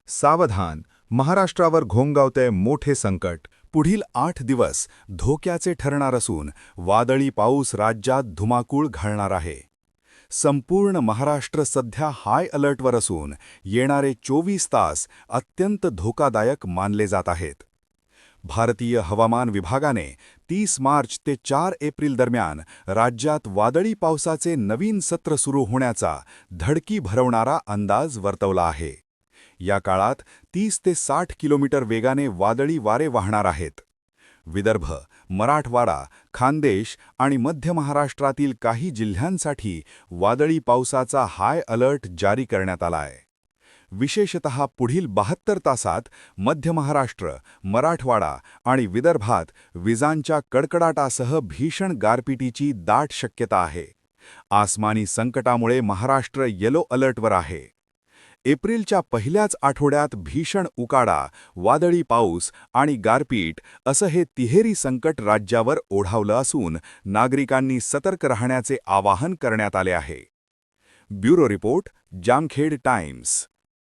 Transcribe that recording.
सावधान, महाराष्ट्रावर घोंगावतंय मोठे संकट. पुढील 8 दिवस धोक्याचे ठरणार असून वादळी पाऊस राज्यात धुमाकूळ घालणार आहे. संपूर्ण महाराष्ट्र सध्या हाय अलर्टवर असून येणारे 24 तास अत्यंत धोकादायक मानले जात आहेत. भारतीय हवामान विभागाने 30 मार्च ते 4 एप्रिल दरम्यान राज्यात वादळी पावसाचे नवीन सत्र सुरू होण्याचा धडकी भरवणारा अंदाज वर्तवला आहे. या काळात 30 ते 60 किलोमीटर वेगाने वादळी वारे वाहणार आहेत. विदर्भ, मराठवाडा, खानदेश आणि मध्य महाराष्ट्रातील काही जिल्ह्यांसाठी वादळी पावसाचा हाय अलर्ट जारी करण्यात आला आहे. विशेषतः पुढील 72 तासात मध्य महाराष्ट्र, मराठवाडा आणि विदर्भात विजांच्या कडकडाटासह भीषण गारपिटीची दाट शक्यता आहे. आसमानी संकटामुळे महाराष्ट्र येलो अलर्टवर आहे. एप्रिलच्या पहिल्याच आठवड्यात भीषण उकाडा, वादळी पाऊस आणि गारपीट असं हे तिहेरी संकट राज्यावर ओढावलं असून नागरिकांनी सतर्क राहण्याचे आवाहन करण्यात आले आहे. Bureau report, Jamkhed times.